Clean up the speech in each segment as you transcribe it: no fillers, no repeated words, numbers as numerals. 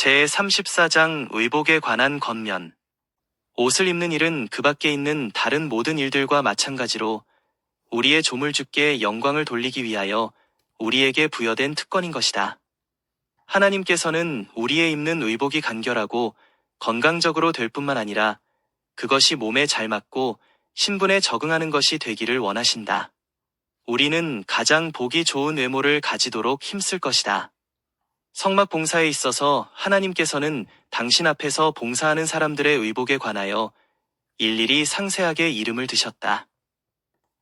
제34장 의복에 관한 권면. 옷을 입는 일은 그 밖에 있는 다른 모든 일들과 마찬가지로 우리의 조물주께 영광을 돌리기 위하여 우리에게 부여된 특권인 것이다. 하나님께서는 우리의 입는 의복이 간결하고 건강적으로 될 뿐만 아니라 그것이 몸에 잘 맞고 신분에 적응하는 것이 되기를 원하신다. 우리는 가장 보기 좋은 외모를 가지도록 힘쓸 것이다. 성막 봉사에 있어서 하나님께서는 당신 앞에서 봉사하는 사람들의 의복에 관하여 일일이 상세하게 이름을 드셨다.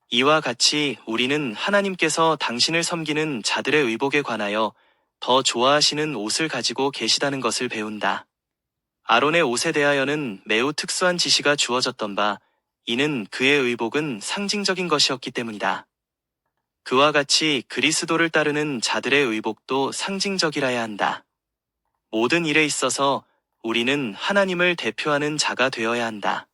이와 같이 우리는 하나님께서 당신을 섬기는 자들의 의복에 관하여 더 좋아하시는 옷을 가지고 계시다는 것을 배운다. 아론의 옷에 대하여는 매우 특수한 지시가 주어졌던 바, 이는 그의 의복은 상징적인 것이었기 때문이다. 그와 같이 그리스도를 따르는 자들의 의복도 상징적이라야 한다. 모든 일에 있어서 우리는 하나님을 대표하는 자가 되어야 한다.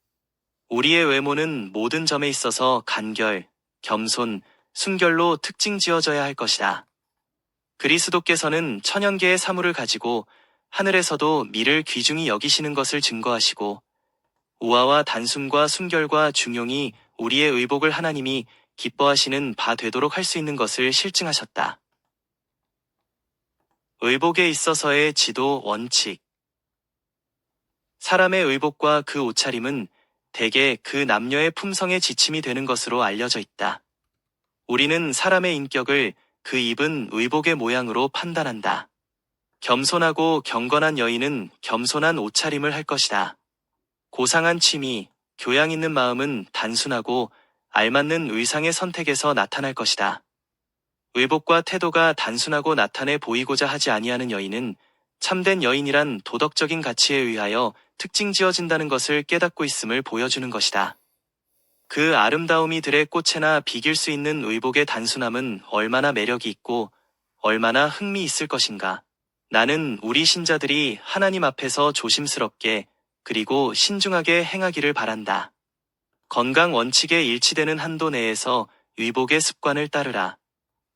우리의 외모는 모든 점에 있어서 간결, 겸손, 순결로 특징 지어져야 할 것이다. 그리스도께서는 천연 개의 사물을 가지고 하늘에서도 미를 귀중히 여기시는 것을 증거하시고 우아와 단순과 순결과 중용이 우리의 의복을 하나님이 기뻐하시는 바 되도록 할 수 있는 것을 실증하셨다. 의복에 있어서의 지도 원칙. 사람의 의복과 그 옷차림은 대개 그 남녀의 품성의 지침이 되는 것으로 알려져 있다. 우리는 사람의 인격을 그 입은 의복의 모양으로 판단한다. 겸손하고 경건한 여인은 겸손한 옷차림을 할 것이다. 고상한 취미, 교양 있는 마음은 단순하고 알맞는 의상의 선택에서 나타날 것이다. 의복과 태도가 단순하고 나타내 보이고자 하지 아니하는 여인은 참된 여인이란 도덕적인 가치에 의하여 특징 지어진다는 것을 깨닫고 있음을 보여주는 것이다. 그 아름다움이 들의 꽃에나 비길 수 있는 의복의 단순함은 얼마나 매력이 있고 얼마나 흥미 있을 것인가. 나는 우리 신자들이 하나님 앞에서 조심스럽게 그리고 신중하게 행하기를 바란다. 건강 원칙에 일치되는 한도 내에서 의복의 습관을 따르라.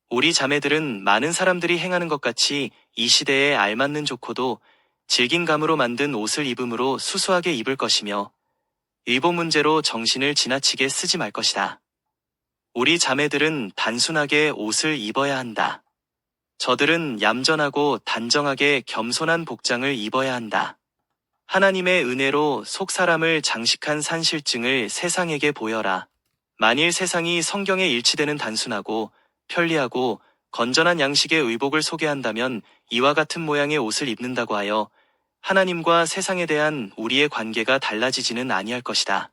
우리 자매들은 많은 사람들이 행하는 것 같이 이 시대에 알맞는 좋고도 질긴 감으로 만든 옷을 입음으로 수수하게 입을 것이며 의복 문제로 정신을 지나치게 쓰지 말 것이다. 우리 자매들은 단순하게 옷을 입어야 한다. 저들은 얌전하고 단정하게 겸손한 복장을 입어야 한다. 하나님의 은혜로 속 사람을 장식한 산실증을 세상에게 보여라. 만일 세상이 성경에 일치되는 단순하고 편리하고 건전한 양식의 의복을 소개한다면 이와 같은 모양의 옷을 입는다고 하여 하나님과 세상에 대한 우리의 관계가 달라지지는 아니할 것이다.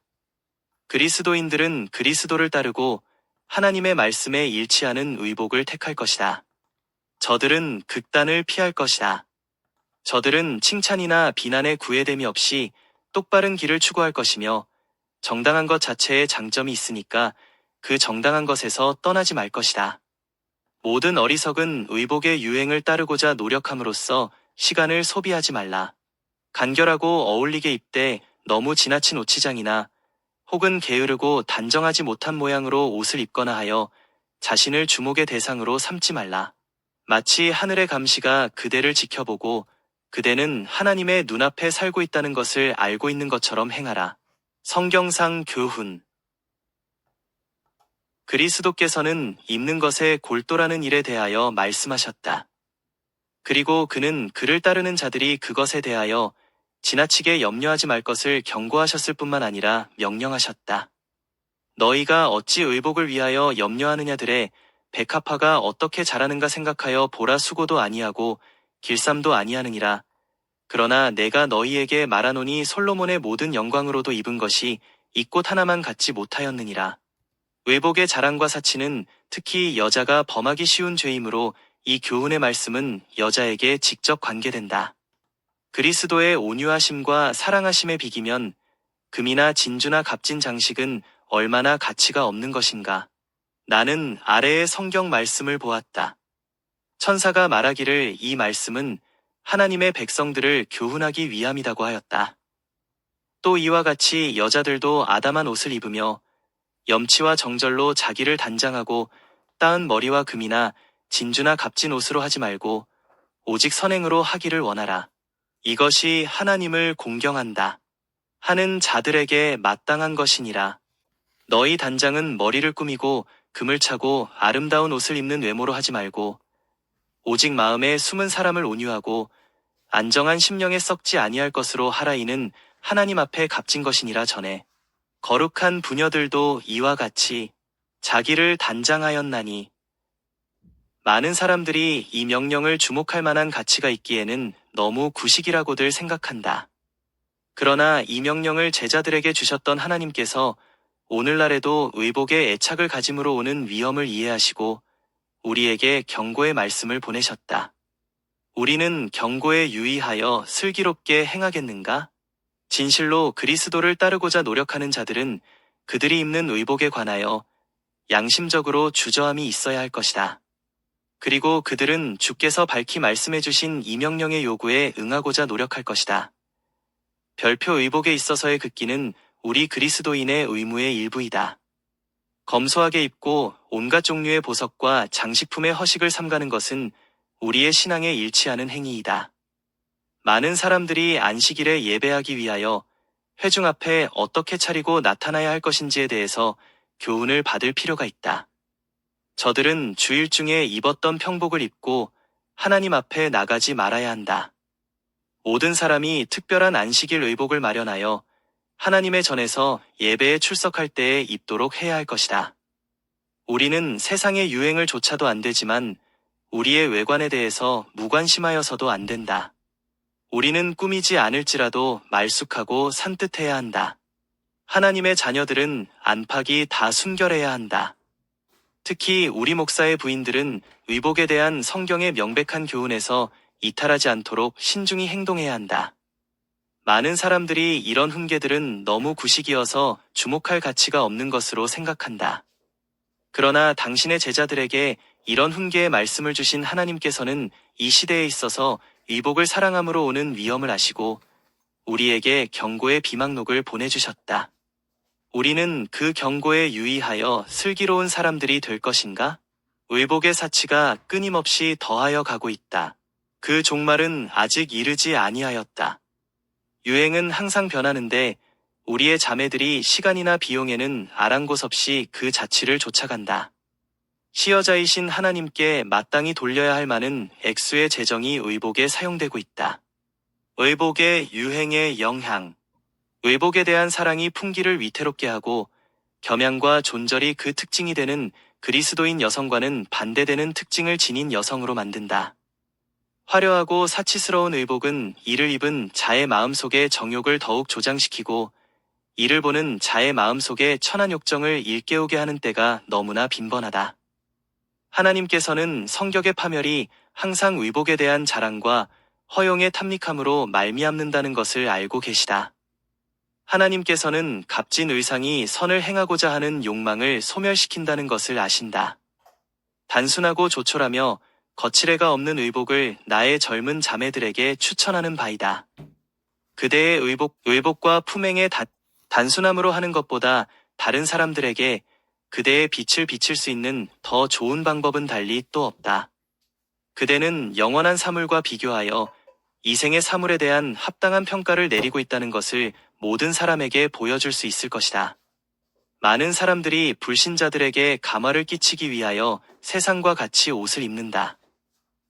그리스도인들은 그리스도를 따르고 하나님의 말씀에 일치하는 의복을 택할 것이다. 저들은 극단을 피할 것이다. 저들은 칭찬이나 비난의 구애됨이 없이 똑바른 길을 추구할 것이며 정당한 것 자체에 장점이 있으니까 그 정당한 것에서 떠나지 말 것이다. 모든 어리석은 의복의 유행을 따르고자 노력함으로써 시간을 소비하지 말라. 간결하고 어울리게 입되 너무 지나친 옷치장이나 혹은 게으르고 단정하지 못한 모양으로 옷을 입거나 하여 자신을 주목의 대상으로 삼지 말라. 마치 하늘의 감시가 그대를 지켜보고 그대는 하나님의 눈앞에 살고 있다는 것을 알고 있는 것처럼 행하라. 성경상 교훈. 그리스도께서는 입는 것에 골똘하는 일에 대하여 말씀하셨다. 그리고 그는 그를 따르는 자들이 그것에 대하여 지나치게 염려하지 말 것을 경고하셨을 뿐만 아니라 명령하셨다. 너희가 어찌 의복을 위하여 염려하느냐들의 백합화가 어떻게 자라는가 생각하여 보라 수고도 아니하고 길쌈도 아니하느니라. 그러나 내가 너희에게 말하노니 솔로몬의 모든 영광으로도 입은 것이 이 꽃 하나만 갖지 못하였느니라. 의복의 자랑과 사치는 특히 여자가 범하기 쉬운 죄이므로 이 교훈의 말씀은 여자에게 직접 관계된다. 그리스도의 온유하심과 사랑하심에 비기면 금이나 진주나 값진 장식은 얼마나 가치가 없는 것인가. 나는 아래의 성경 말씀을 보았다. 천사가 말하기를 이 말씀은 하나님의 백성들을 교훈하기 위함이라고 하였다. 또 이와 같이 여자들도 아담한 옷을 입으며 염치와 정절로 자기를 단장하고 따은 머리와 금이나 진주나 값진 옷으로 하지 말고 오직 선행으로 하기를 원하라. 이것이 하나님을 공경한다 하는 자들에게 마땅한 것이니라. 너희 단장은 머리를 꾸미고 금을 차고 아름다운 옷을 입는 외모로 하지 말고 오직 마음에 숨은 사람을 온유하고 안정한 심령에 썩지 아니할 것으로 하라. 이는 하나님 앞에 값진 것이니라. 전에 거룩한 부녀들도 이와 같이 자기를 단장하였나니 많은 사람들이 이 명령을 주목할 만한 가치가 있기에는 너무 구식이라고들 생각한다. 그러나 이 명령을 제자들에게 주셨던 하나님께서 오늘날에도 의복에 애착을 가짐으로 오는 위험을 이해하시고 우리에게 경고의 말씀을 보내셨다. 우리는 경고에 유의하여 슬기롭게 행하겠는가? 진실로 그리스도를 따르고자 노력하는 자들은 그들이 입는 의복에 관하여 양심적으로 주저함이 있어야 할 것이다. 그리고 그들은 주께서 밝히 말씀해 주신 이 명령의 요구에 응하고자 노력할 것이다. 별표 의복에 있어서의 극기는 우리 그리스도인의 의무의 일부이다. 검소하게 입고 온갖 종류의 보석과 장식품의 허식을 삼가는 것은 우리의 신앙에 일치하는 행위이다. 많은 사람들이 안식일에 예배하기 위하여 회중 앞에 어떻게 차리고 나타나야 할 것인지에 대해서 교훈을 받을 필요가 있다. 저들은 주일 중에 입었던 평복을 입고 하나님 앞에 나가지 말아야 한다. 모든 사람이 특별한 안식일 의복을 마련하여 하나님의 전에서 예배에 출석할 때에 입도록 해야 할 것이다. 우리는 세상의 유행을 조차도 안 되지만 우리의 외관에 대해서 무관심하여서도 안 된다. 우리는 꾸미지 않을지라도 말쑥하고 산뜻해야 한다. 하나님의 자녀들은 안팎이 다 순결해야 한다. 특히 우리 목사의 부인들은 의복에 대한 성경의 명백한 교훈에서 이탈하지 않도록 신중히 행동해야 한다. 많은 사람들이 이런 훈계들은 너무 구식이어서 주목할 가치가 없는 것으로 생각한다. 그러나 당신의 제자들에게 이런 훈계의 말씀을 주신 하나님께서는 이 시대에 있어서 의복을 사랑함으로 오는 위험을 아시고 우리에게 경고의 비망록을 보내주셨다. 우리는 그 경고에 유의하여 슬기로운 사람들이 될 것인가? 의복의 사치가 끊임없이 더하여 가고 있다. 그 종말은 아직 이르지 아니하였다. 유행은 항상 변하는데 우리의 자매들이 시간이나 비용에는 아랑곳 없이 그 자취를 쫓아간다. 시여자이신 하나님께 마땅히 돌려야 할 많은 액수의 재정이 의복에 사용되고 있다. 의복의 유행의 영향. 의복에 대한 사랑이 풍기를 위태롭게 하고 겸양과 존절이 그 특징이 되는 그리스도인 여성과는 반대되는 특징을 지닌 여성으로 만든다. 화려하고 사치스러운 의복은 이를 입은 자의 마음속에 정욕을 더욱 조장시키고 이를 보는 자의 마음속에 천한 욕정을 일깨우게 하는 때가 너무나 빈번하다. 하나님께서는 성격의 파멸이 항상 의복에 대한 자랑과 허용의 탐닉함으로 말미암는다는 것을 알고 계시다. 하나님께서는 값진 의상이 선을 행하고자 하는 욕망을 소멸시킨다는 것을 아신다. 단순하고 조촐하며 거칠애가 없는 의복을 나의 젊은 자매들에게 추천하는 바이다. 그대의 의복과 품행의 단순함으로 하는 것보다 다른 사람들에게 그대의 빛을 비칠 수 있는 더 좋은 방법은 달리 또 없다. 그대는 영원한 사물과 비교하여 이생의 사물에 대한 합당한 평가를 내리고 있다는 것을 모든 사람에게 보여줄 수 있을 것이다. 많은 사람들이 불신자들에게 감화를 끼치기 위하여 세상과 같이 옷을 입는다.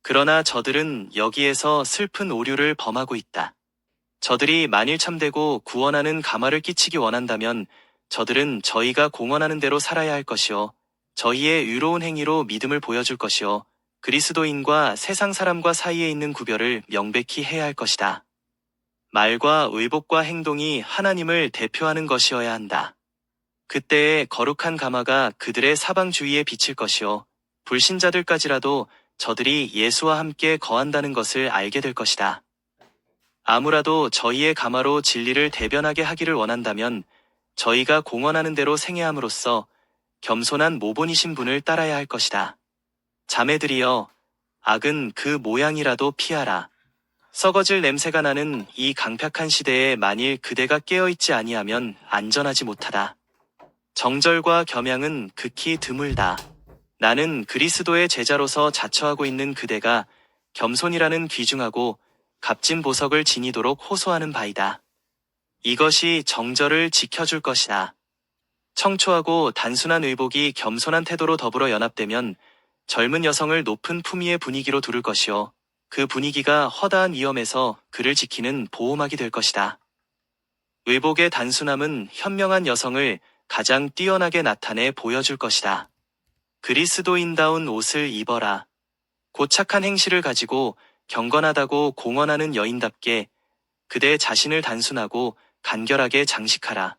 그러나 저들은 여기에서 슬픈 오류를 범하고 있다. 저들이 만일 참되고 구원하는 감화를 끼치기 원한다면 저들은 저희가 공언하는 대로 살아야 할 것이요. 저희의 의로운 행위로 믿음을 보여줄 것이요. 그리스도인과 세상 사람과 사이에 있는 구별을 명백히 해야 할 것이다. 말과 의복과 행동이 하나님을 대표하는 것이어야 한다. 그때의 거룩한 감화가 그들의 사방주위에 비칠 것이요. 불신자들까지라도 저들이 예수와 함께 거한다는 것을 알게 될 것이다. 아무라도 저희의 감화로 진리를 대변하게 하기를 원한다면 저희가 공언하는 대로 생애함으로써 겸손한 모본이신 분을 따라야 할 것이다. 자매들이여, 악은 그 모양이라도 피하라. 썩어질 냄새가 나는 이 강팍한 시대에 만일 그대가 깨어있지 아니하면 안전하지 못하다. 정절과 겸양은 극히 드물다. 나는 그리스도의 제자로서 자처하고 있는 그대가 겸손이라는 귀중하고 값진 보석을 지니도록 호소하는 바이다. 이것이 정절을 지켜줄 것이다. 청초하고 단순한 의복이 겸손한 태도로 더불어 연합되면 젊은 여성을 높은 품위의 분위기로 두를 것이요. 그 분위기가 허다한 위험에서 그를 지키는 보호막이 될 것이다. 의복의 단순함은 현명한 여성을 가장 뛰어나게 나타내 보여줄 것이다. 그리스도인다운 옷을 입어라. 고착한 행실을 가지고 경건하다고 공언하는 여인답게 그대 자신을 단순하고 간결하게 장식하라.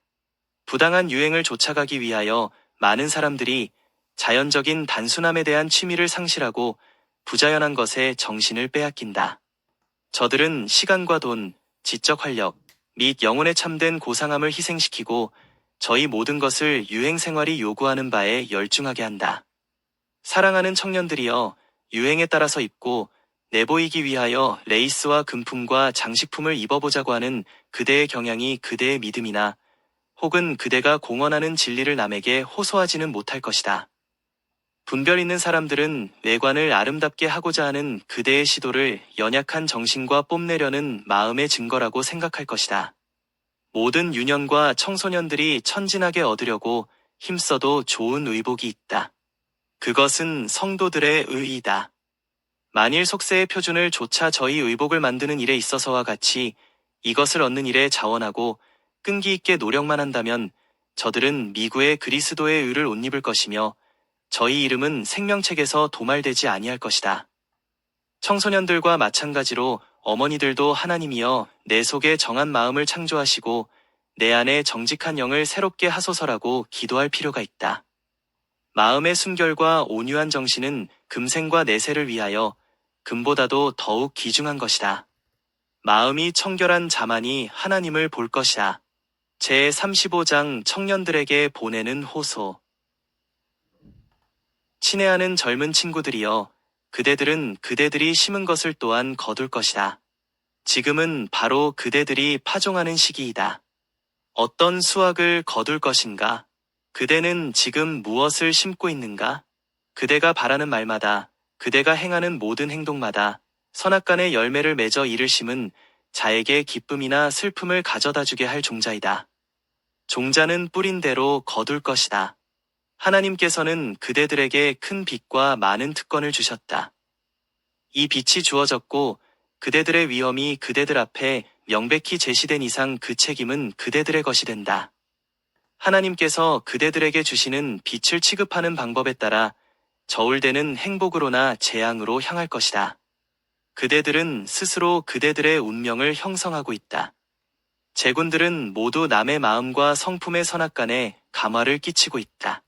부당한 유행을 쫓아가기 위하여 많은 사람들이 자연적인 단순함에 대한 취미를 상실하고 부자연한 것에 정신을 빼앗긴다. 저들은 시간과 돈, 지적 활력, 및 영혼에 참된 고상함을 희생시키고 저희 모든 것을 유행 생활이 요구하는 바에 열중하게 한다. 사랑하는 청년들이여, 유행에 따라서 입고 내보이기 위하여 레이스와 금품과 장식품을 입어보자고 하는 그대의 경향이 그대의 믿음이나 혹은 그대가 공언하는 진리를 남에게 호소하지는 못할 것이다. 분별 있는 사람들은 외관을 아름답게 하고자 하는 그대의 시도를 연약한 정신과 뽐내려는 마음의 증거라고 생각할 것이다. 모든 유년과 청소년들이 천진하게 얻으려고 힘써도 좋은 의복이 있다. 그것은 성도들의 의의다. 만일 속세의 표준을 조차 저희 의복을 만드는 일에 있어서와 같이 이것을 얻는 일에 자원하고 끈기 있게 노력만 한다면 저들은 미구의 그리스도의 의를 옷 입을 것이며 저희 이름은 생명책에서 도말되지 아니할 것이다. 청소년들과 마찬가지로 어머니들도 하나님이여 내 속에 정한 마음을 창조하시고 내 안에 정직한 영을 새롭게 하소서라고 기도할 필요가 있다. 마음의 순결과 온유한 정신은 금생과 내세를 위하여 금보다도 더욱 귀중한 것이다. 마음이 청결한 자만이 하나님을 볼 것이다. 제35장 청년들에게 보내는 호소. 친애하는 젊은 친구들이여, 그대들은 그대들이 심은 것을 또한 거둘 것이다. 지금은 바로 그대들이 파종하는 시기이다. 어떤 수확을 거둘 것인가? 그대는 지금 무엇을 심고 있는가? 그대가 바라는 말마다, 그대가 행하는 모든 행동마다 선악간의 열매를 맺어 이를 심은 자에게 기쁨이나 슬픔을 가져다 주게 할 종자이다. 종자는 뿌린 대로 거둘 것이다. 하나님께서는 그대들에게 큰 빛과 많은 특권을 주셨다. 이 빛이 주어졌고 그대들의 위엄이 그대들 앞에 명백히 제시된 이상 그 책임은 그대들의 것이 된다. 하나님께서 그대들에게 주시는 빛을 취급하는 방법에 따라 저울대는 행복으로나 재앙으로 향할 것이다. 그대들은 스스로 그대들의 운명을 형성하고 있다. 제군들은 모두 남의 마음과 성품의 선악간에 감화를 끼치고 있다.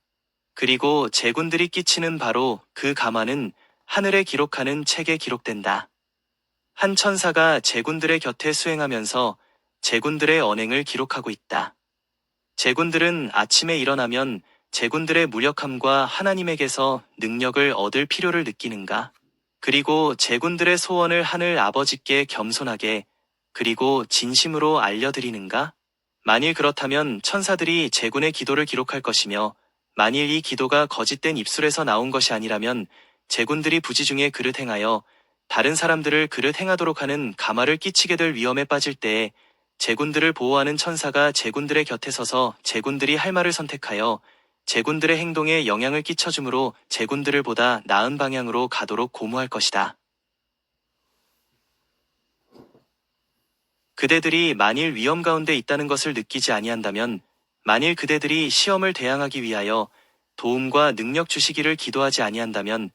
그리고 제군들이 끼치는 바로 그 감화는 하늘에 기록하는 책에 기록된다. 한 천사가 제군들의 곁에 수행하면서 제군들의 언행을 기록하고 있다. 제군들은 아침에 일어나면 제군들의 무력함과 하나님에게서 능력을 얻을 필요를 느끼는가? 그리고 제군들의 소원을 하늘 아버지께 겸손하게 그리고 진심으로 알려드리는가? 만일 그렇다면 천사들이 제군의 기도를 기록할 것이며 만일 이 기도가 거짓된 입술에서 나온 것이 아니라면 제군들이 부지중에 그릇 행하여 다른 사람들을 그릇 행하도록 하는 감화를 끼치게 될 위험에 빠질 때에 제군들을 보호하는 천사가 제군들의 곁에 서서 제군들이 할 말을 선택하여 제군들의 행동에 영향을 끼쳐주므로 제군들을 보다 나은 방향으로 가도록 고무할 것이다. 그대들이 만일 위험 가운데 있다는 것을 느끼지 아니한다면 만일 그대들이 시험을 대항하기 위하여 도움과 능력 주시기를 기도하지 아니한다면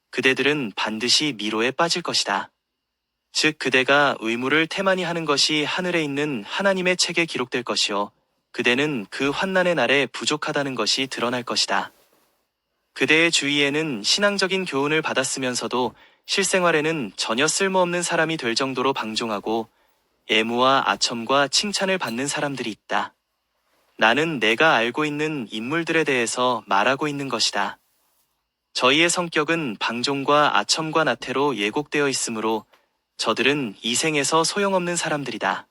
그대들은 반드시 미로에 빠질 것이다. 즉 그대가 의무를 태만히 하는 것이 하늘에 있는 하나님의 책에 기록될 것이요 그대는 그 환난의 날에 부족하다는 것이 드러날 것이다. 그대의 주위에는 신앙적인 교훈을 받았으면서도 실생활에는 전혀 쓸모없는 사람이 될 정도로 방종하고 애무와 아첨과 칭찬을 받는 사람들이 있다. 나는 내가 알고 있는 인물들에 대해서 말하고 있는 것이다. 저희의 성격은 방종과 아첨과 나태로 예곡되어 있으므로 저들은 이 생에서 소용없는 사람들이다.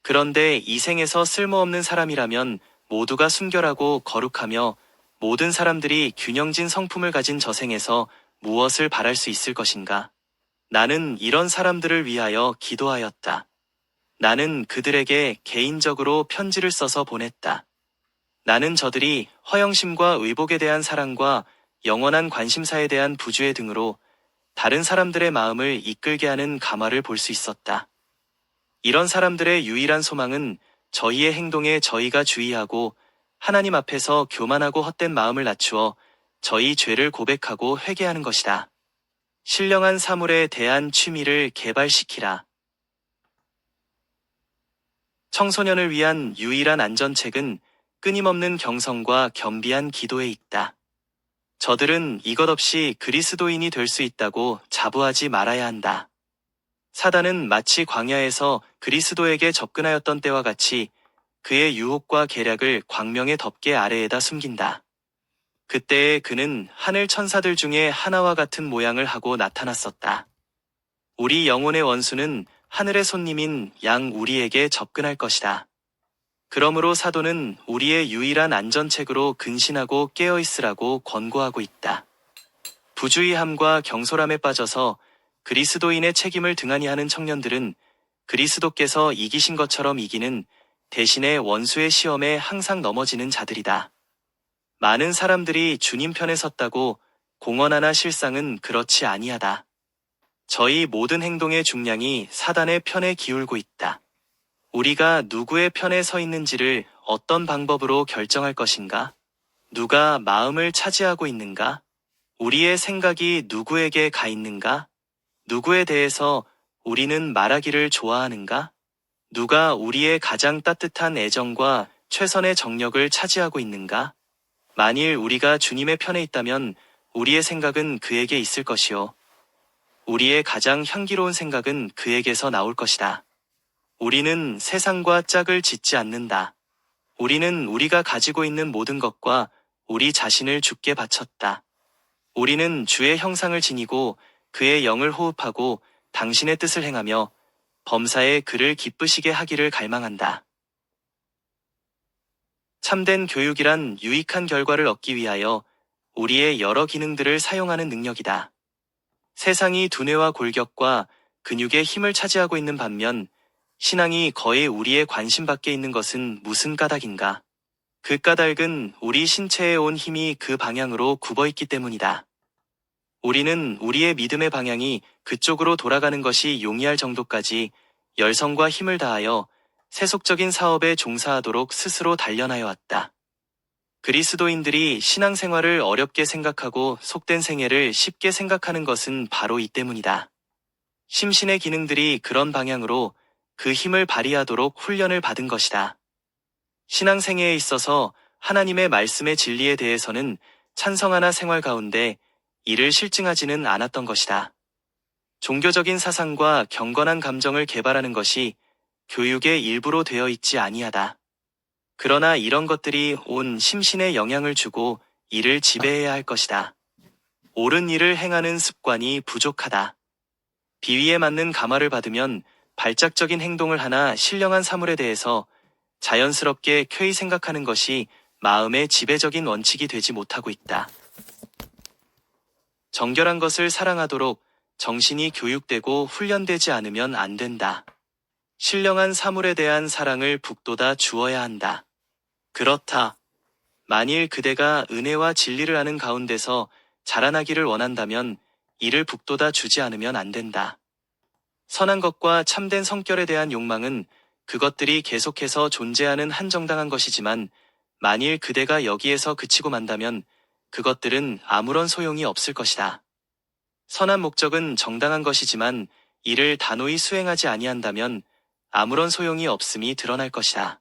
그런데 이 생에서 쓸모없는 사람이라면 모두가 순결하고 거룩하며 모든 사람들이 균형진 성품을 가진 저 생에서 무엇을 바랄 수 있을 것인가? 나는 이런 사람들을 위하여 기도하였다. 나는 그들에게 개인적으로 편지를 써서 보냈다. 나는 저들이 허영심과 의복에 대한 사랑과 영원한 관심사에 대한 부주의 등으로 다른 사람들의 마음을 이끌게 하는 감화를 볼 수 있었다. 이런 사람들의 유일한 소망은 저희의 행동에 저희가 주의하고 하나님 앞에서 교만하고 헛된 마음을 낮추어 저희 죄를 고백하고 회개하는 것이다. 신령한 사물에 대한 취미를 개발시키라. 청소년을 위한 유일한 안전책은 끊임없는 경성과 겸비한 기도에 있다. 저들은 이것 없이 그리스도인이 될 수 있다고 자부하지 말아야 한다. 사단은 마치 광야에서 그리스도에게 접근하였던 때와 같이 그의 유혹과 계략을 광명의 덮개 아래에다 숨긴다. 그때에 그는 하늘 천사들 중에 하나와 같은 모양을 하고 나타났었다. 우리 영혼의 원수는 하늘의 손님인 양 우리에게 접근할 것이다. 그러므로 사도는 우리의 유일한 안전책으로 근신하고 깨어있으라고 권고하고 있다. 부주의함과 경솔함에 빠져서 그리스도인의 책임을 등한히 하는 청년들은 그리스도께서 이기신 것처럼 이기는 대신에 원수의 시험에 항상 넘어지는 자들이다. 많은 사람들이 주님 편에 섰다고 공언하나 실상은 그렇지 아니하다. 저희 모든 행동의 중량이 사단의 편에 기울고 있다. 우리가 누구의 편에 서 있는지를 어떤 방법으로 결정할 것인가? 누가 마음을 차지하고 있는가? 우리의 생각이 누구에게 가 있는가? 누구에 대해서 우리는 말하기를 좋아하는가? 누가 우리의 가장 따뜻한 애정과 최선의 정력을 차지하고 있는가? 만일 우리가 주님의 편에 있다면 우리의 생각은 그에게 있을 것이요. 우리의 가장 향기로운 생각은 그에게서 나올 것이다. 우리는 세상과 짝을 짓지 않는다. 우리는 우리가 가지고 있는 모든 것과 우리 자신을 주께 바쳤다. 우리는 주의 형상을 지니고 그의 영을 호흡하고 당신의 뜻을 행하며 범사에 그를 기쁘시게 하기를 갈망한다. 참된 교육이란 유익한 결과를 얻기 위하여 우리의 여러 기능들을 사용하는 능력이다. 세상이 두뇌와 골격과 근육의 힘을 차지하고 있는 반면 신앙이 거의 우리의 관심 밖에 있는 것은 무슨 까닭인가? 그 까닭은 우리 신체에 온 힘이 그 방향으로 굽어있기 때문이다. 우리는 우리의 믿음의 방향이 그쪽으로 돌아가는 것이 용이할 정도까지 열성과 힘을 다하여 세속적인 사업에 종사하도록 스스로 단련하여 왔다. 그리스도인들이 신앙생활을 어렵게 생각하고 속된 생애를 쉽게 생각하는 것은 바로 이 때문이다. 심신의 기능들이 그런 방향으로 그 힘을 발휘하도록 훈련을 받은 것이다. 신앙생애에 있어서 하나님의 말씀의 진리에 대해서는 찬성하나 생활 가운데 이를 실증하지는 않았던 것이다. 종교적인 사상과 경건한 감정을 개발하는 것이 교육의 일부로 되어 있지 아니하다. 그러나 이런 것들이 온 심신에 영향을 주고 이를 지배해야 할 것이다. 옳은 일을 행하는 습관이 부족하다. 비위에 맞는 감화를 받으면 발작적인 행동을 하나 신령한 사물에 대해서 자연스럽게 쾌히 생각하는 것이 마음의 지배적인 원칙이 되지 못하고 있다. 정결한 것을 사랑하도록 정신이 교육되고 훈련되지 않으면 안 된다. 신령한 사물에 대한 사랑을 북돋아 주어야 한다. 그렇다. 만일 그대가 은혜와 진리를 아는 가운데서 자라나기를 원한다면 이를 북돋아 주지 않으면 안 된다. 선한 것과 참된 성결에 대한 욕망은 그것들이 계속해서 존재하는 한정당한 것이지만 만일 그대가 여기에서 그치고 만다면 그것들은 아무런 소용이 없을 것이다. 선한 목적은 정당한 것이지만 이를 단호히 수행하지 아니한다면 아무런 소용이 없음이 드러날 것이다.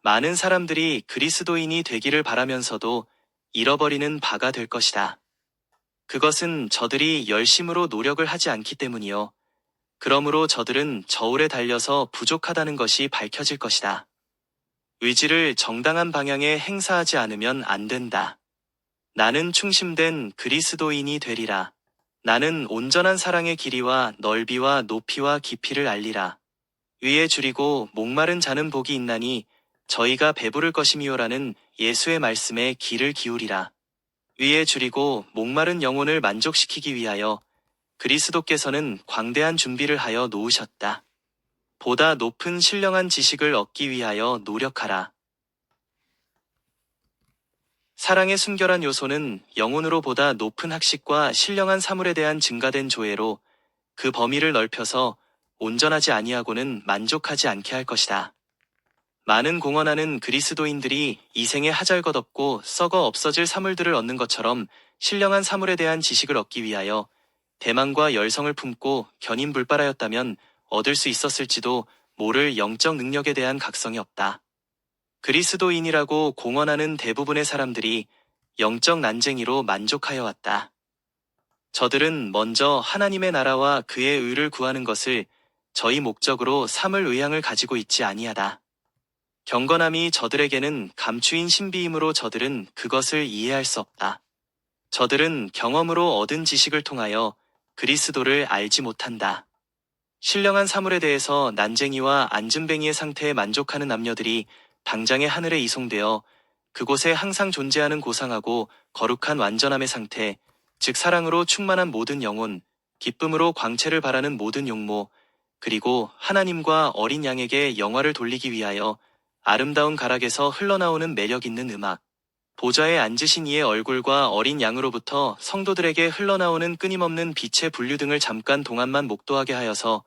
많은 사람들이 그리스도인이 되기를 바라면서도 잃어버리는 바가 될 것이다. 그것은 저들이 열심으로 노력을 하지 않기 때문이요. 그러므로 저들은 저울에 달려서 부족하다는 것이 밝혀질 것이다. 의지를 정당한 방향에 행사하지 않으면 안 된다. 나는 충심된 그리스도인이 되리라. 나는 온전한 사랑의 길이와 넓이와 높이와 깊이를 알리라. 위에 줄이고 목마른 자는 복이 있나니 저희가 배부를 것이미요라는 예수의 말씀에 귀를 기울이라. 위에 줄이고 목마른 영혼을 만족시키기 위하여 그리스도께서는 광대한 준비를 하여 놓으셨다. 보다 높은 신령한 지식을 얻기 위하여 노력하라. 사랑의 순결한 요소는 영혼으로 보다 높은 학식과 신령한 사물에 대한 증가된 조회로 그 범위를 넓혀서 온전하지 아니하고는 만족하지 않게 할 것이다. 많은 공언하는 그리스도인들이 이 생에 하잘것없고 썩어 없어질 사물들을 얻는 것처럼 신령한 사물에 대한 지식을 얻기 위하여 대망과 열성을 품고 견인불발하였다면 얻을 수 있었을지도 모를 영적 능력에 대한 각성이 없다. 그리스도인이라고 공언하는 대부분의 사람들이 영적 난쟁이로 만족하여 왔다. 저들은 먼저 하나님의 나라와 그의 의를 구하는 것을 저희 목적으로 삼을 의향을 가지고 있지 아니하다. 경건함이 저들에게는 감추인 신비이므로 저들은 그것을 이해할 수 없다. 저들은 경험으로 얻은 지식을 통하여 그리스도를 알지 못한다. 신령한 사물에 대해서 난쟁이와 안진뱅이의 상태에 만족하는 남녀들이 당장의 하늘에 이송되어 그곳에 항상 존재하는 고상하고 거룩한 완전함의 상태, 즉 사랑으로 충만한 모든 영혼, 기쁨으로 광채를 바라는 모든 용모, 그리고 하나님과 어린 양에게 영화를 돌리기 위하여 아름다운 가락에서 흘러나오는 매력 있는 음악, 보좌에 앉으신 이의 얼굴과 어린 양으로부터 성도들에게 흘러나오는 끊임없는 빛의 분류 등을 잠깐 동안만 목도하게 하여서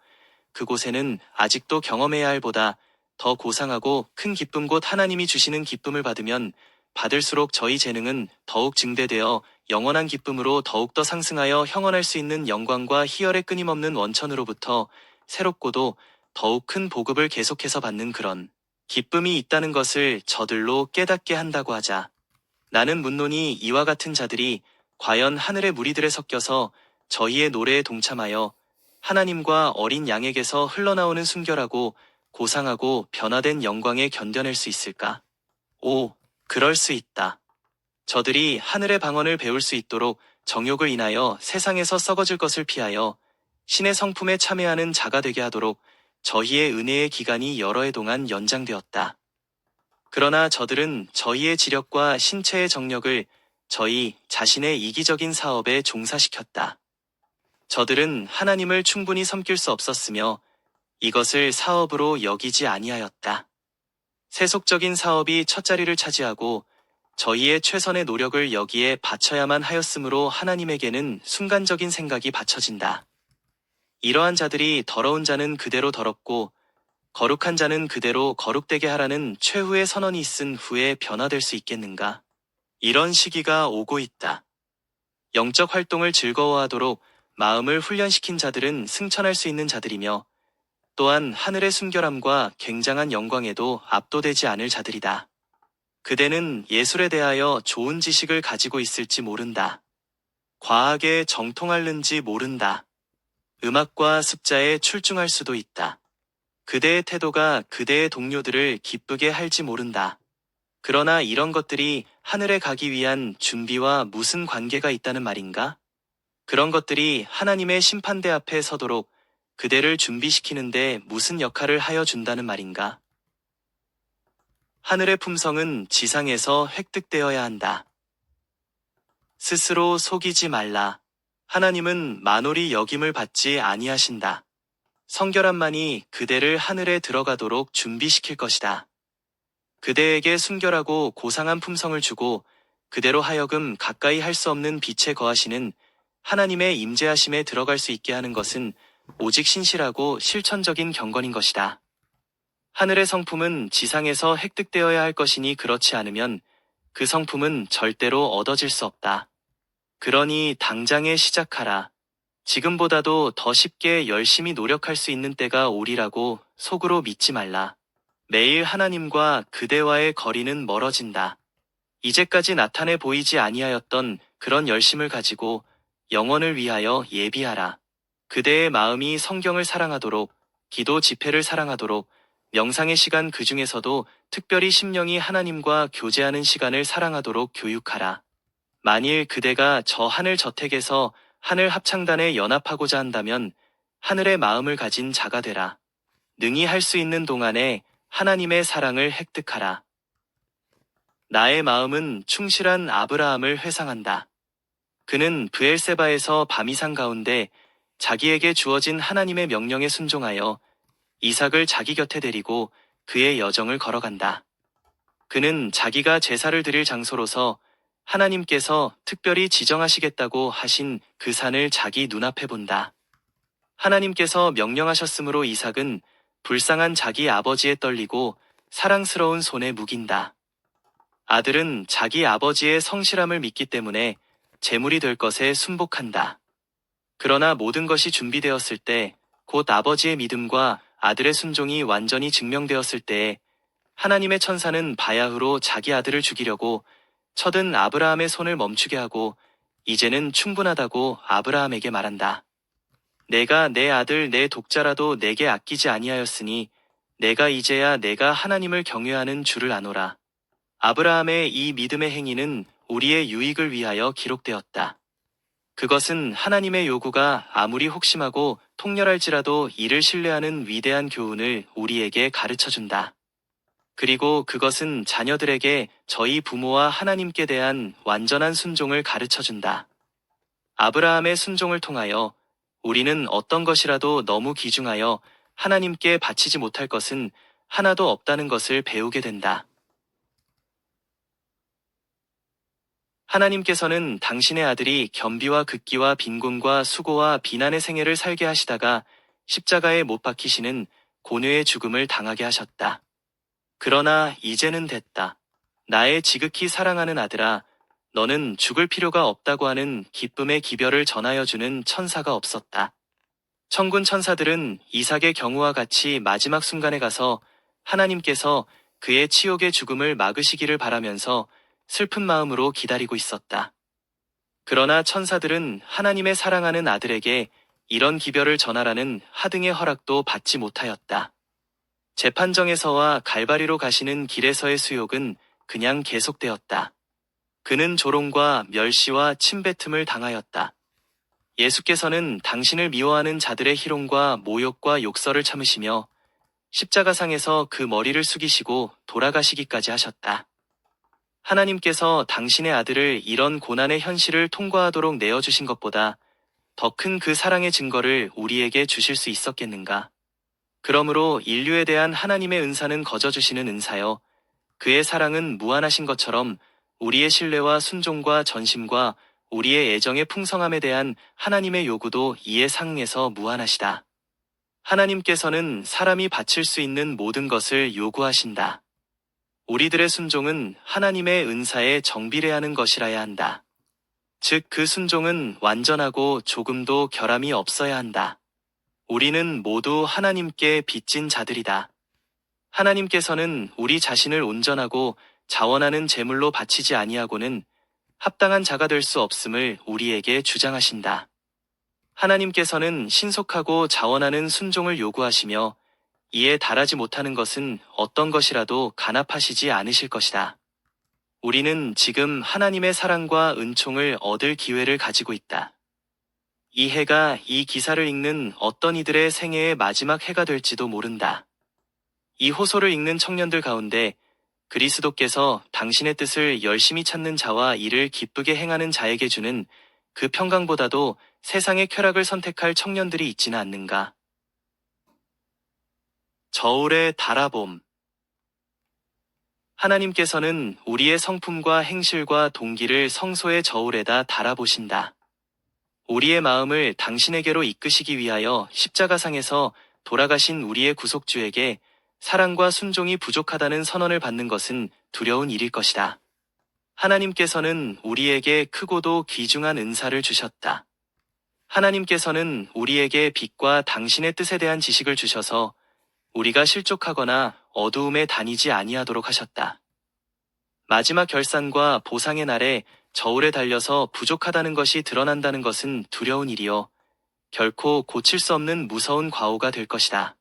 그곳에는 아직도 경험해야 할 보다 더 고상하고 큰 기쁨 곧 하나님이 주시는 기쁨을 받으면 받을수록 저희 재능은 더욱 증대되어 영원한 기쁨으로 더욱더 상승하여 형언할 수 있는 영광과 희열의 끊임없는 원천으로부터 새롭고도 더욱 큰 보급을 계속해서 받는 그런 기쁨이 있다는 것을 저들로 깨닫게 한다고 하자. 나는 묻노니 이와 같은 자들이 과연 하늘의 무리들에 섞여서 저희의 노래에 동참하여 하나님과 어린 양에게서 흘러나오는 순결하고 고상하고 변화된 영광에 견뎌낼 수 있을까? 오, 그럴 수 있다. 저들이 하늘의 방언을 배울 수 있도록 정욕을 인하여 세상에서 썩어질 것을 피하여 신의 성품에 참여하는 자가 되게 하도록 저희의 은혜의 기간이 여러 해 동안 연장되었다. 그러나 저들은 저희의 지력과 신체의 정력을 저희 자신의 이기적인 사업에 종사시켰다. 저들은 하나님을 충분히 섬길 수 없었으며 이것을 사업으로 여기지 아니하였다. 세속적인 사업이 첫자리를 차지하고 저희의 최선의 노력을 여기에 바쳐야만 하였으므로 하나님에게는 순간적인 생각이 바쳐진다. 이러한 자들이 더러운 자는 그대로 더럽고 거룩한 자는 그대로 거룩되게 하라는 최후의 선언이 있은 후에 변화될 수 있겠는가? 이런 시기가 오고 있다. 영적 활동을 즐거워하도록 마음을 훈련시킨 자들은 승천할 수 있는 자들이며 또한 하늘의 순결함과 굉장한 영광에도 압도되지 않을 자들이다. 그대는 예술에 대하여 좋은 지식을 가지고 있을지 모른다. 과학에 정통할는지 모른다. 음악과 습자에 출중할 수도 있다. 그대의 태도가 그대의 동료들을 기쁘게 할지 모른다. 그러나 이런 것들이 하늘에 가기 위한 준비와 무슨 관계가 있다는 말인가? 그런 것들이 하나님의 심판대 앞에 서도록 그대를 준비시키는데 무슨 역할을 하여 준다는 말인가? 하늘의 품성은 지상에서 획득되어야 한다. 스스로 속이지 말라. 하나님은 만홀히 여김을 받지 아니하신다. 성결함만이 그대를 하늘에 들어가도록 준비시킬 것이다. 그대에게 순결하고 고상한 품성을 주고 그대로 하여금 가까이 할 수 없는 빛에 거하시는 하나님의 임재하심에 들어갈 수 있게 하는 것은 오직 신실하고 실천적인 경건인 것이다. 하늘의 성품은 지상에서 획득되어야 할 것이니 그렇지 않으면 그 성품은 절대로 얻어질 수 없다. 그러니 당장에 시작하라. 지금보다도 더 쉽게 열심히 노력할 수 있는 때가 오리라고 속으로 믿지 말라. 매일 하나님과 그대와의 거리는 멀어진다. 이제까지 나타내 보이지 아니하였던 그런 열심을 가지고 영혼을 위하여 예비하라. 그대의 마음이 성경을 사랑하도록, 기도 집회를 사랑하도록, 명상의 시간 그 중에서도 특별히 심령이 하나님과 교제하는 시간을 사랑하도록 교육하라. 만일 그대가 저 하늘 저택에서 하늘 합창단에 연합하고자 한다면 하늘의 마음을 가진 자가 되라. 능히 할 수 있는 동안에 하나님의 사랑을 획득하라. 나의 마음은 충실한 아브라함을 회상한다. 그는 브엘세바에서 밤이상 가운데 자기에게 주어진 하나님의 명령에 순종하여 이삭을 자기 곁에 데리고 그의 여정을 걸어간다. 그는 자기가 제사를 드릴 장소로서 하나님께서 특별히 지정하시겠다고 하신 그 산을 자기 눈앞에 본다. 하나님께서 명령하셨으므로 이삭은 불쌍한 자기 아버지에 떨리고 사랑스러운 손에 묵인다. 아들은 자기 아버지의 성실함을 믿기 때문에 제물이 될 것에 순복한다. 그러나 모든 것이 준비되었을 때, 곧 아버지의 믿음과 아들의 순종이 완전히 증명되었을 때에 하나님의 천사는 바야흐로 자기 아들을 죽이려고 쳐든 아브라함의 손을 멈추게 하고 이제는 충분하다고 아브라함에게 말한다. 내가 내 아들 내 독자라도 내게 아끼지 아니하였으니 내가 이제야 내가 하나님을 경외하는 줄을 아노라. 아브라함의 이 믿음의 행위는 우리의 유익을 위하여 기록되었다. 그것은 하나님의 요구가 아무리 혹심하고 통렬할지라도 이를 신뢰하는 위대한 교훈을 우리에게 가르쳐준다. 그리고 그것은 자녀들에게 저희 부모와 하나님께 대한 완전한 순종을 가르쳐준다. 아브라함의 순종을 통하여 우리는 어떤 것이라도 너무 귀중하여 하나님께 바치지 못할 것은 하나도 없다는 것을 배우게 된다. 하나님께서는 당신의 아들이 겸비와 극기와 빈곤과 수고와 비난의 생애를 살게 하시다가 십자가에 못 박히시는 고뇌의 죽음을 당하게 하셨다. 그러나 이제는 됐다. 나의 지극히 사랑하는 아들아, 너는 죽을 필요가 없다고 하는 기쁨의 기별을 전하여주는 천사가 없었다. 천군 천사들은 이삭의 경우와 같이 마지막 순간에 가서 하나님께서 그의 치욕의 죽음을 막으시기를 바라면서 슬픈 마음으로 기다리고 있었다. 그러나 천사들은 하나님의 사랑하는 아들에게 이런 기별을 전하라는 하등의 허락도 받지 못하였다. 재판정에서와 갈바리로 가시는 길에서의 수욕은 그냥 계속되었다. 그는 조롱과 멸시와 침뱉음을 당하였다. 예수께서는 당신을 미워하는 자들의 희롱과 모욕과 욕설을 참으시며 십자가상에서 그 머리를 숙이시고 돌아가시기까지 하셨다. 하나님께서 당신의 아들을 이런 고난의 현실을 통과하도록 내어주신 것보다 더 큰 그 사랑의 증거를 우리에게 주실 수 있었겠는가? 그러므로 인류에 대한 하나님의 은사는 거저주시는 은사여, 그의 사랑은 무한하신 것처럼 우리의 신뢰와 순종과 전심과 우리의 애정의 풍성함에 대한 하나님의 요구도 이에 상응해서 무한하시다. 하나님께서는 사람이 바칠 수 있는 모든 것을 요구하신다. 우리들의 순종은 하나님의 은사에 정비례하는 것이라야 한다. 즉 그 순종은 완전하고 조금도 결함이 없어야 한다. 우리는 모두 하나님께 빚진 자들이다. 하나님께서는 우리 자신을 온전하고 자원하는 제물로 바치지 아니하고는 합당한 자가 될 수 없음을 우리에게 주장하신다. 하나님께서는 신속하고 자원하는 순종을 요구하시며 이에 달하지 못하는 것은 어떤 것이라도 간합하시지 않으실 것이다. 우리는 지금 하나님의 사랑과 은총을 얻을 기회를 가지고 있다. 이 해가 이 기사를 읽는 어떤 이들의 생애의 마지막 해가 될지도 모른다. 이 호소를 읽는 청년들 가운데 그리스도께서 당신의 뜻을 열심히 찾는 자와 이를 기쁘게 행하는 자에게 주는 그 평강보다도 세상의 쾌락을 선택할 청년들이 있지는 않는가? 저울의 달아봄. 하나님께서는 우리의 성품과 행실과 동기를 성소의 저울에다 달아보신다. 우리의 마음을 당신에게로 이끄시기 위하여 십자가상에서 돌아가신 우리의 구속주에게 사랑과 순종이 부족하다는 선언을 받는 것은 두려운 일일 것이다. 하나님께서는 우리에게 크고도 귀중한 은사를 주셨다. 하나님께서는 우리에게 빛과 당신의 뜻에 대한 지식을 주셔서 우리가 실족하거나 어두움에 다니지 아니하도록 하셨다. 마지막 결산과 보상의 날에 저울에 달려서 부족하다는 것이 드러난다는 것은 두려운 일이요, 결코 고칠 수 없는 무서운 과오가 될 것이다.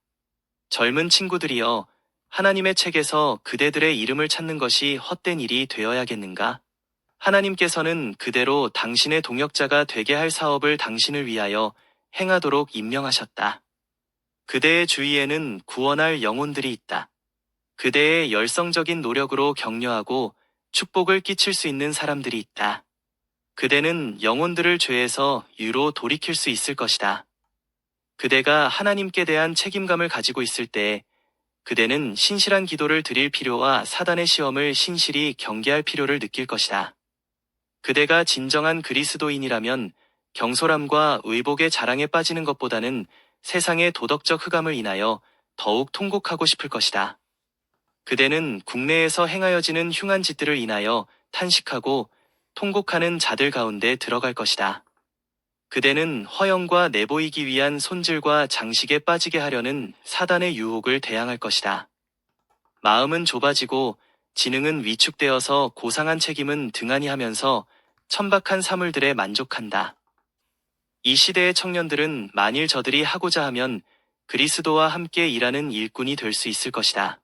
젊은 친구들이여, 하나님의 책에서 그대들의 이름을 찾는 것이 헛된 일이 되어야겠는가? 하나님께서는 그대로 당신의 동역자가 되게 할 사업을 당신을 위하여 행하도록 임명하셨다. 그대의 주위에는 구원할 영혼들이 있다. 그대의 열성적인 노력으로 격려하고 축복을 끼칠 수 있는 사람들이 있다. 그대는 영혼들을 죄에서 유로 돌이킬 수 있을 것이다. 그대가 하나님께 대한 책임감을 가지고 있을 때 그대는 신실한 기도를 드릴 필요와 사단의 시험을 신실히 경계할 필요를 느낄 것이다. 그대가 진정한 그리스도인이라면 경솔함과 의복의 자랑에 빠지는 것보다는 세상의 도덕적 흑암을 인하여 더욱 통곡하고 싶을 것이다. 그대는 국내에서 행하여지는 흉한 짓들을 인하여 탄식하고 통곡하는 자들 가운데 들어갈 것이다. 그대는 허영과 내보이기 위한 손질과 장식에 빠지게 하려는 사단의 유혹을 대항할 것이다. 마음은 좁아지고 지능은 위축되어서 고상한 책임은 등한히 하면서 천박한 사물들에 만족한다. 이 시대의 청년들은 만일 저들이 하고자 하면 그리스도와 함께 일하는 일꾼이 될 수 있을 것이다.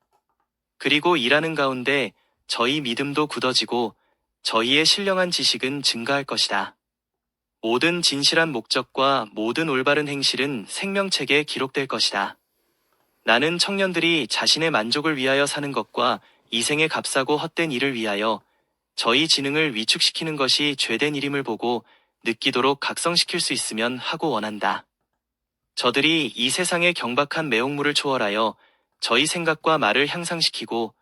그리고 일하는 가운데 저희 믿음도 굳어지고 저희의 신령한 지식은 증가할 것이다. 모든 진실한 목적과 모든 올바른 행실은 생명책에 기록될 것이다. 나는 청년들이 자신의 만족을 위하여 사는 것과 이 생의 값싸고 헛된 일을 위하여 저희 지능을 위축시키는 것이 죄된 일임을 보고 느끼도록 각성시킬 수 있으면 하고 원한다. 저들이 이 세상의 경박한 매혹물을 초월하여 저희 생각과 말을 향상시키고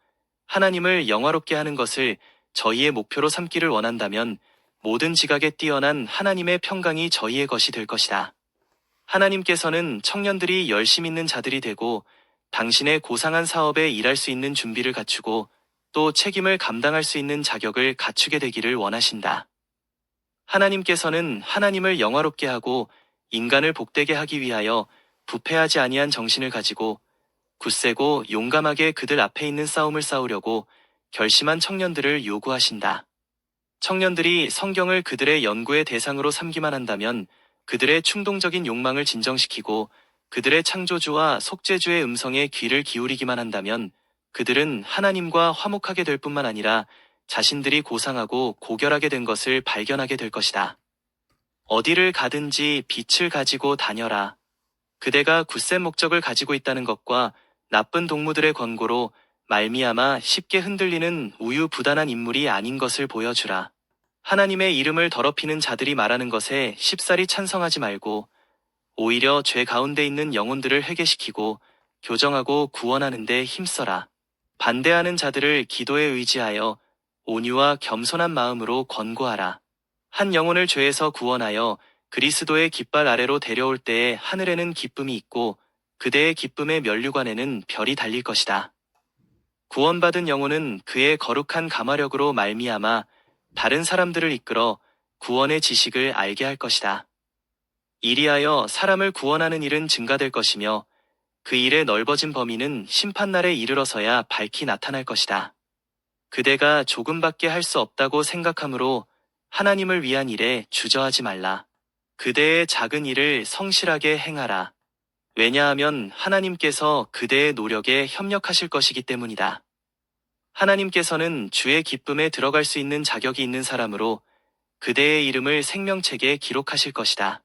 하나님을 영화롭게 하는 것을 저희의 목표로 삼기를 원한다면 모든 지각에 뛰어난 하나님의 평강이 저희의 것이 될 것이다. 하나님께서는 청년들이 열심 있는 자들이 되고 당신의 고상한 사업에 일할 수 있는 준비를 갖추고 또 책임을 감당할 수 있는 자격을 갖추게 되기를 원하신다. 하나님께서는 하나님을 영화롭게 하고 인간을 복되게 하기 위하여 부패하지 아니한 정신을 가지고 굳세고 용감하게 그들 앞에 있는 싸움을 싸우려고 결심한 청년들을 요구하신다. 청년들이 성경을 그들의 연구의 대상으로 삼기만 한다면 그들의 충동적인 욕망을 진정시키고 그들의 창조주와 속죄주의 음성에 귀를 기울이기만 한다면 그들은 하나님과 화목하게 될 뿐만 아니라 자신들이 고상하고 고결하게 된 것을 발견하게 될 것이다. 어디를 가든지 빛을 가지고 다녀라. 그대가 굳센 목적을 가지고 있다는 것과 나쁜 동무들의 권고로 말미암아 쉽게 흔들리는 우유부단한 인물이 아닌 것을 보여주라. 하나님의 이름을 더럽히는 자들이 말하는 것에 쉽사리 찬성하지 말고 오히려 죄 가운데 있는 영혼들을 회개시키고 교정하고 구원하는 데 힘써라. 반대하는 자들을 기도에 의지하여 온유와 겸손한 마음으로 권고하라. 한 영혼을 죄에서 구원하여 그리스도의 깃발 아래로 데려올 때에 하늘에는 기쁨이 있고 그대의 기쁨의 면류관에는 별이 달릴 것이다. 구원받은 영혼은 그의 거룩한 감화력으로 말미암아 다른 사람들을 이끌어 구원의 지식을 알게 할 것이다. 이리하여 사람을 구원하는 일은 증가될 것이며 그 일의 넓어진 범위는 심판날에 이르러서야 밝히 나타날 것이다. 그대가 조금밖에 할 수 없다고 생각하므로 하나님을 위한 일에 주저하지 말라. 그대의 작은 일을 성실하게 행하라. 왜냐하면 하나님께서 그대의 노력에 협력하실 것이기 때문이다. 하나님께서는 주의 기쁨에 들어갈 수 있는 자격이 있는 사람으로 그대의 이름을 생명책에 기록하실 것이다.